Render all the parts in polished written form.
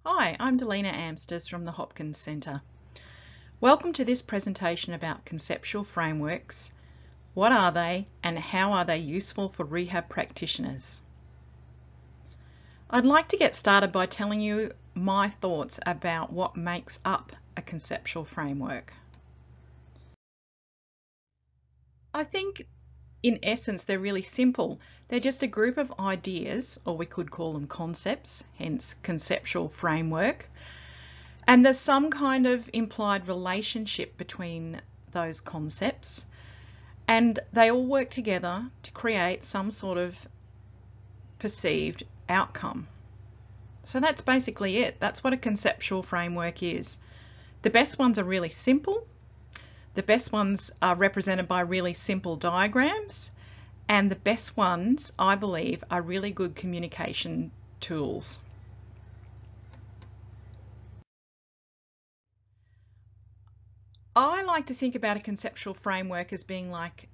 Hi, I'm Delina Amsters from the Hopkins Centre. Welcome to this presentation about conceptual frameworks. What are they and how are they useful for rehab practitioners? I'd like to get started by telling you my thoughts about what makes up a conceptual framework. I think in essence they're really simple. They're just a group of ideas, or we could call them concepts, hence conceptual framework. And there's some kind of implied relationship between those concepts, and they all work together to create some sort of perceived outcome. So that's basically it. That's what a conceptual framework is. The best ones are really simple. The best ones are represented by really simple diagrams, and the best ones, I believe, are really good communication tools. I like to think about a conceptual framework as being like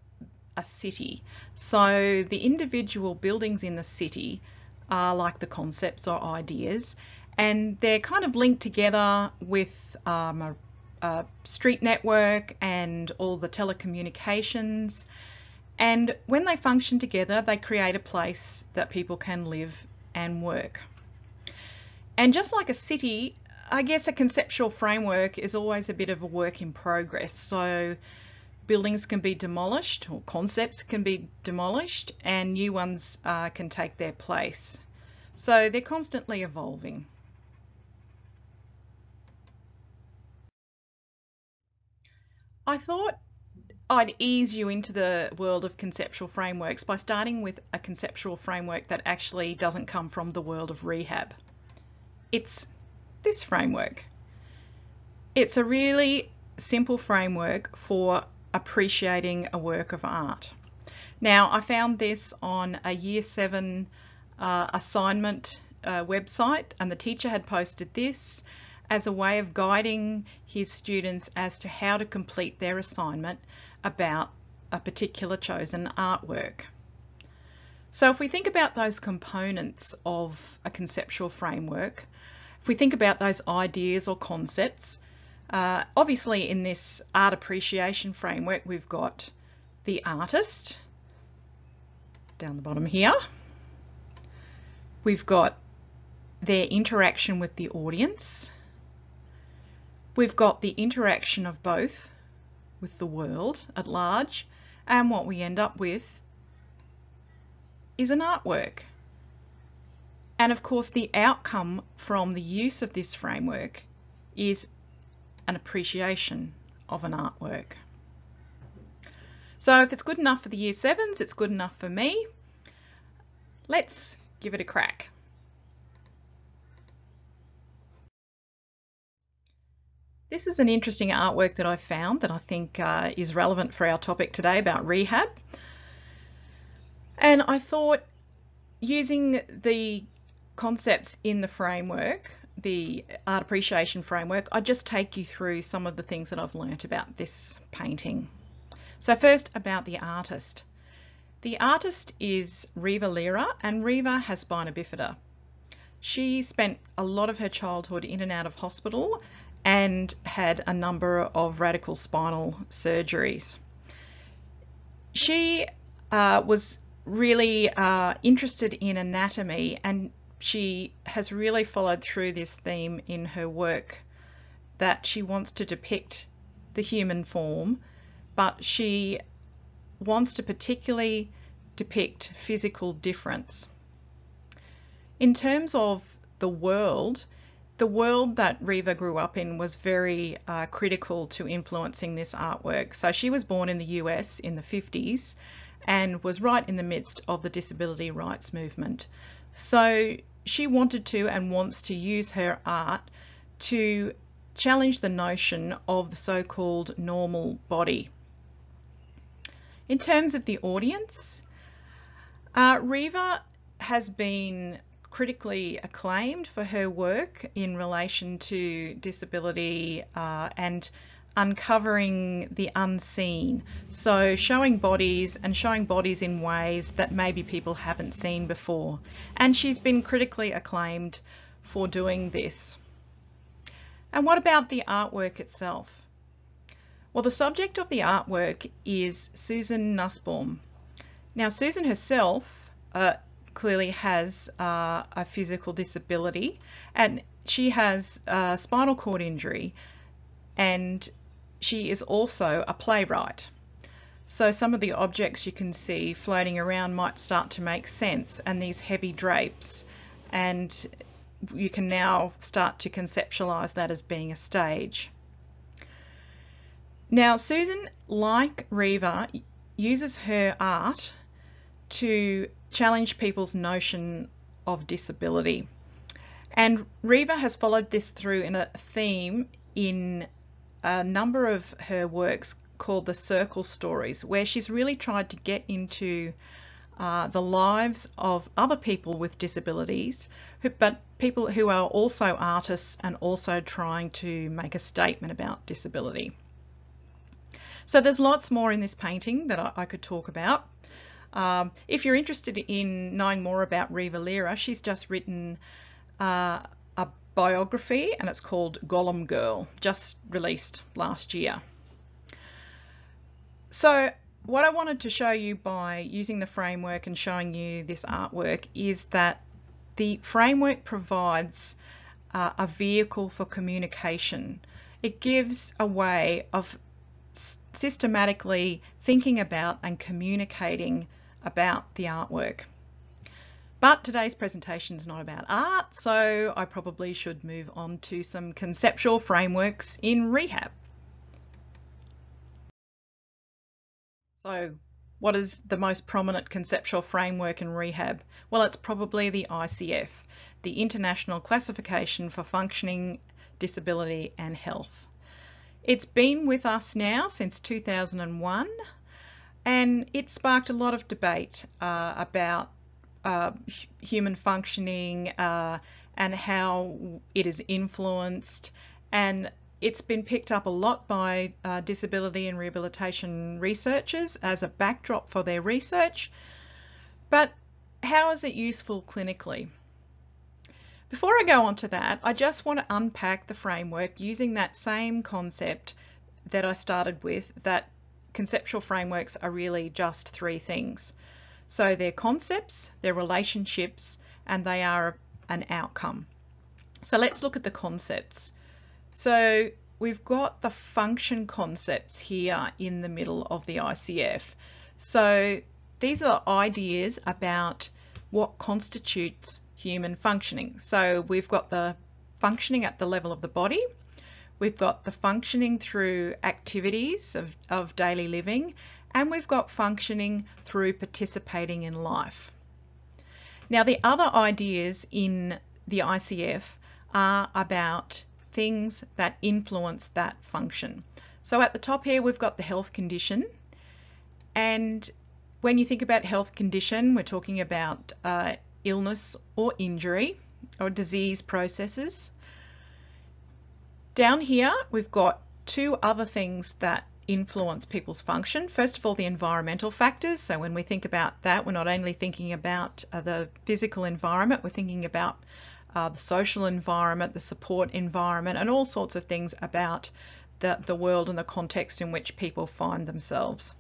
a city. So the individual buildings in the city are like the concepts or ideas, and they're kind of linked together with a street network and all the telecommunications, and when they function together they create a place that people can live and work. And just like a city, I guess a conceptual framework is always a bit of a work in progress. So buildings can be demolished, or concepts can be demolished, and new ones can take their place. So they're constantly evolving. I thought I'd ease you into the world of conceptual frameworks by starting with a conceptual framework that actually doesn't come from the world of rehab. It's this framework. It's a really simple framework for appreciating a work of art. Now, I found this on a Year 7 assignment website, and the teacher had posted this as a way of guiding his students as to how to complete their assignment about a particular chosen artwork. So if we think about those components of a conceptual framework, if we think about those ideas or concepts, obviously in this art appreciation framework we've got the artist down the bottom here. We've got their interaction with the audience. We've got the interaction of both with the world at large, and what we end up with is an artwork. And of course the outcome from the use of this framework is an appreciation of an artwork. So if it's good enough for the Year 7s, it's good enough for me. Let's give it a crack. This is an interesting artwork that I found that I think is relevant for our topic today about rehab. And I thought, using the concepts in the framework, the art appreciation framework, I'd just take you through some of the things that I've learnt about this painting. So first, about the artist. The artist is Reva Lira, and Reva has spina bifida. She spent a lot of her childhood in and out of hospital and had a number of radical spinal surgeries. She was really interested in anatomy, and she has really followed through this theme in her work, that she wants to depict the human form, but she wants to particularly depict physical difference. In terms of the world that Reva grew up in was very critical to influencing this artwork. So she was born in the US in the 50s and was right in the midst of the disability rights movement. So she wanted to and wants to use her art to challenge the notion of the so-called normal body. In terms of the audience, Reva has been critically acclaimed for her work in relation to disability and uncovering the unseen. So showing bodies in ways that maybe people haven't seen before. And she's been critically acclaimed for doing this. And what about the artwork itself? Well, the subject of the artwork is Susan Nussbaum. Now, Susan herself clearly has a physical disability, and she has a spinal cord injury, and she is also a playwright. So some of the objects you can see floating around might start to make sense, and these heavy drapes, and you can now start to conceptualize that as being a stage. Now, Susan, like Reva, uses her art to challenge people's notion of disability. And Reva has followed this through in a theme in a number of her works called the Circle Stories, where she's really tried to get into the lives of other people with disabilities, but people who are also artists and also trying to make a statement about disability. So there's lots more in this painting that I could talk about. If you're interested in knowing more about Reva Lira, she's just written a biography, and it's called Gollum Girl, just released last year. So what I wanted to show you by using the framework and showing you this artwork is that the framework provides a vehicle for communication. It gives a way of systematically thinking about and communicating about the artwork. But today's presentation is not about art, so I probably should move on to some conceptual frameworks in rehab. So what is the most prominent conceptual framework in rehab? Well, it's probably the ICF, the International Classification for Functioning, Disability and Health. It's been with us now since 2001, and it sparked a lot of debate about human functioning and how it is influenced, and it's been picked up a lot by disability and rehabilitation researchers as a backdrop for their research. But how is it useful clinically? Before I go on to that, I just want to unpack the framework using that same concept that I started with, that conceptual frameworks are really just three things. So they're concepts, they're relationships, and they are an outcome. So let's look at the concepts. So we've got the function concepts here in the middle of the ICF. So these are ideas about what constitutes human functioning. So we've got the functioning at the level of the body, we've got the functioning through activities of daily living, and we've got functioning through participating in life. Now, the other ideas in the ICF are about things that influence that function. So at the top here we've got the health condition, and when you think about health condition, we're talking about illness or injury or disease processes. Down here we've got two other things that influence people's function. First of all, the environmental factors. So when we think about that, we're not only thinking about the physical environment, we're thinking about the social environment, the support environment, and all sorts of things about the world and the context in which people find themselves.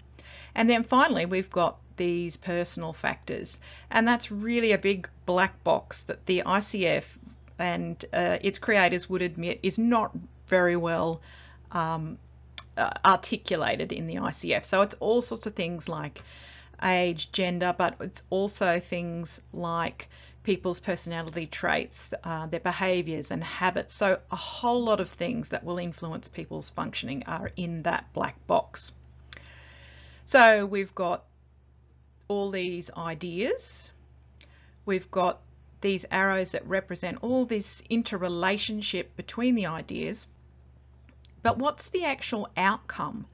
And then finally, we've got these personal factors, and that's really a big black box that the ICF and its creators would admit is not very well articulated in the ICF. So it's all sorts of things like age, gender, but it's also things like people's personality traits, their behaviours and habits. So a whole lot of things that will influence people's functioning are in that black box. So we've got all these ideas, we've got these arrows that represent all this interrelationship between the ideas, but what's the actual outcome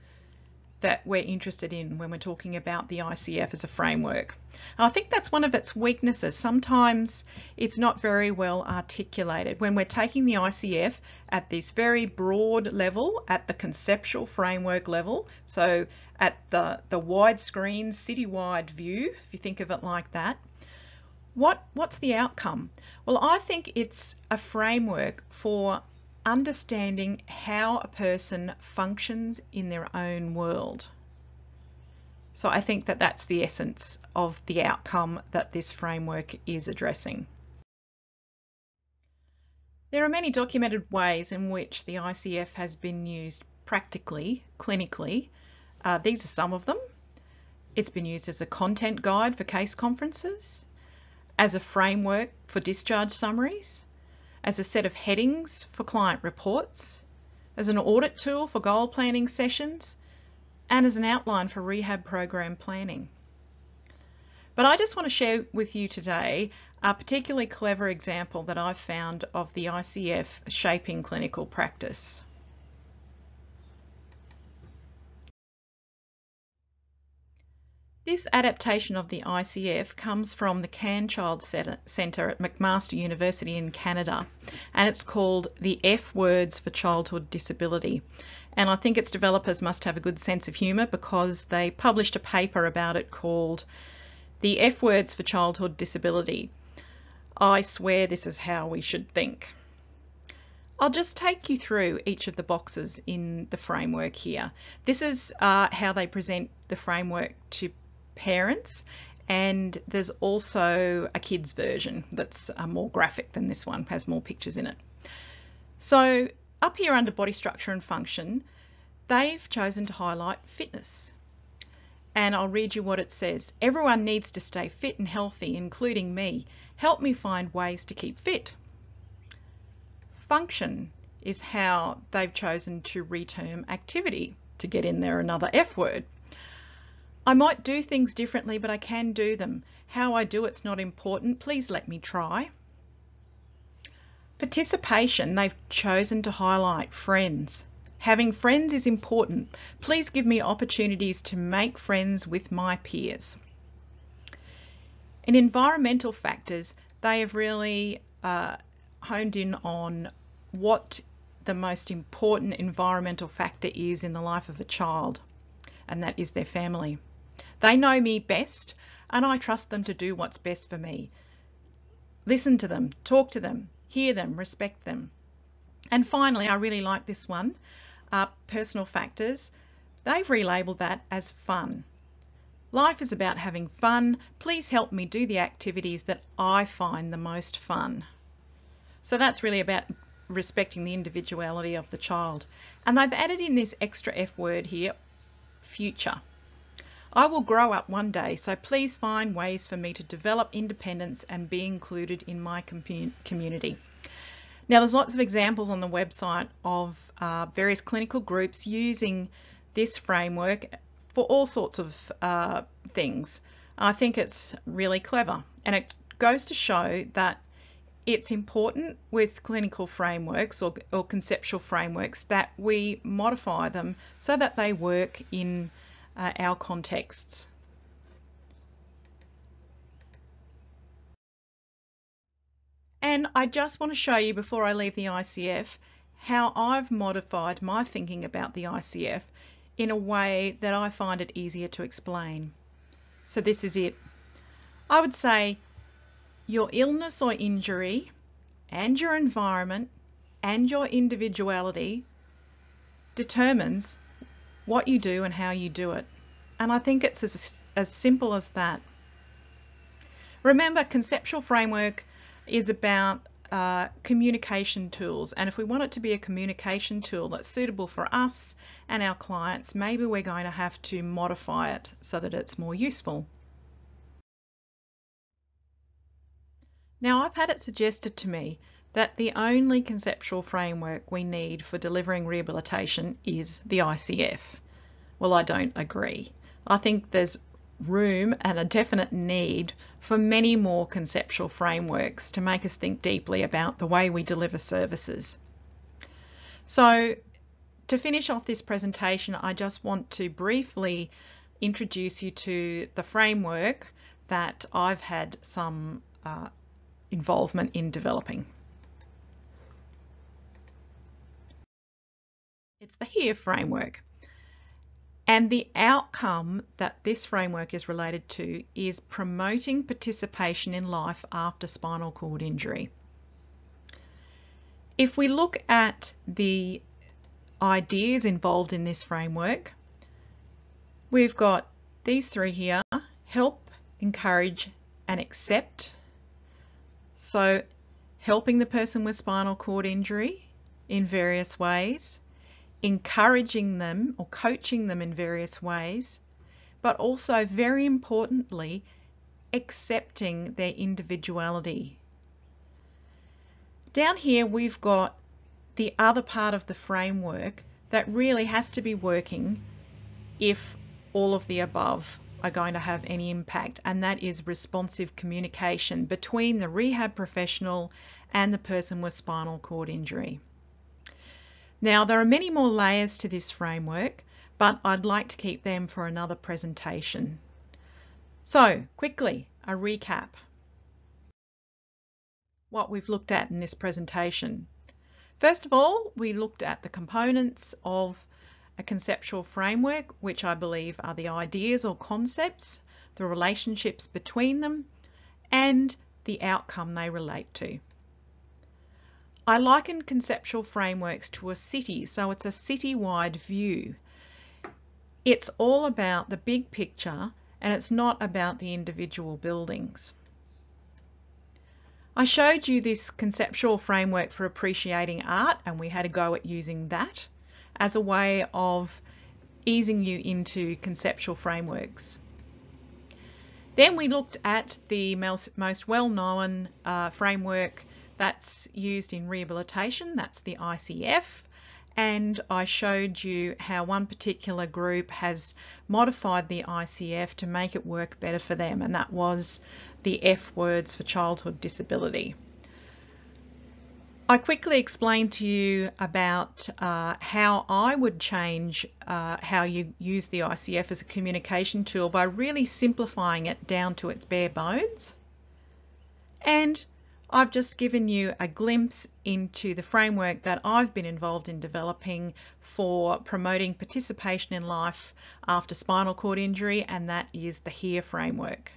that we're interested in when we're talking about the ICF as a framework? And I think that's one of its weaknesses. Sometimes it's not very well articulated. When we're taking the ICF at this very broad level, at the conceptual framework level, so at the widescreen citywide view, if you think of it like that, What's the outcome? Well, I think it's a framework for understanding how a person functions in their own world. So I think that that's the essence of the outcome that this framework is addressing. There are many documented ways in which the ICF has been used practically, clinically. These are some of them. It's been used as a content guide for case conferences, as a framework for discharge summaries, as a set of headings for client reports, as an audit tool for goal planning sessions, and as an outline for rehab program planning. But I just want to share with you today a particularly clever example that I've found of the ICF shaping clinical practice. This adaptation of the ICF comes from the Conceptual Centre at McMaster University in Canada, and it's called the F Words for Childhood Disability. And I think its developers must have a good sense of humour, because they published a paper about it called The F Words for Childhood Disability. I swear this is how we should think. I'll just take you through each of the boxes in the framework here. This is how they present the framework to parents, and there's also a kids version that's more graphic than this one, has more pictures in it. So up here under body structure and function, they've chosen to highlight fitness. And I'll read you what it says. Everyone needs to stay fit and healthy, including me. Help me find ways to keep fit. Function is how they've chosen to reterm activity, to get in there another F word. I might do things differently, but I can do them. How I do it's not important. Please let me try. Participation, they've chosen to highlight friends. Having friends is important. Please give me opportunities to make friends with my peers. In environmental factors, they have really honed in on what the most important environmental factor is in the life of a child, and that is their family. They know me best, and I trust them to do what's best for me. Listen to them, talk to them, hear them, respect them. And finally, I really like this one, personal factors. They've relabeled that as fun. Life is about having fun. Please help me do the activities that I find the most fun. So that's really about respecting the individuality of the child. And they've added in this extra F word here, future. I will grow up one day, so please find ways for me to develop independence and be included in my community. Now, there's lots of examples on the website of various clinical groups using this framework for all sorts of things. I think it's really clever, and it goes to show that it's important with clinical frameworks or conceptual frameworks that we modify them so that they work in our contexts. And I just want to show you before I leave the ICF how I've modified my thinking about the ICF in a way that I find it easier to explain. So this is it. I would say your illness or injury and your environment and your individuality determines what you do and how you do it. And I think it's as simple as that. Remember, conceptual framework is about communication tools, and if we want it to be a communication tool that's suitable for us and our clients, maybe we're going to have to modify it so that it's more useful. Now, I've had it suggested to me that the only conceptual framework we need for delivering rehabilitation is the ICF. Well, I don't agree. I think there's room and a definite need for many more conceptual frameworks to make us think deeply about the way we deliver services. So, to finish off this presentation, I just want to briefly introduce you to the framework that I've had some involvement in developing. It's the HERE framework. And the outcome that this framework is related to is promoting participation in life after spinal cord injury. If we look at the ideas involved in this framework, we've got these three here: help, encourage, and accept. So helping the person with spinal cord injury in various ways, encouraging them or coaching them in various ways, but also, very importantly, accepting their individuality. Down here we've got the other part of the framework that really has to be working if all of the above are going to have any impact, and that is responsive communication between the rehab professional and the person with spinal cord injury. Now, there are many more layers to this framework, but I'd like to keep them for another presentation. So, quickly, a recap. What we've looked at in this presentation. First of all, we looked at the components of a conceptual framework, which I believe are the ideas or concepts, the relationships between them, and the outcome they relate to. I liken conceptual frameworks to a city, so it's a city-wide view. It's all about the big picture, and it's not about the individual buildings. I showed you this conceptual framework for appreciating art, and we had a go at using that as a way of easing you into conceptual frameworks. Then we looked at the most well-known framework that's used in rehabilitation, that's the ICF, and I showed you how one particular group has modified the ICF to make it work better for them, and that was the F words for childhood disability. I quickly explained to you about how I would change how you use the ICF as a communication tool by really simplifying it down to its bare bones. And I've just given you a glimpse into the framework that I've been involved in developing for promoting participation in life after spinal cord injury, and that is the HERE framework.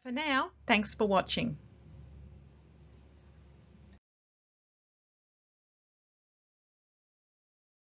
For now, thanks for watching.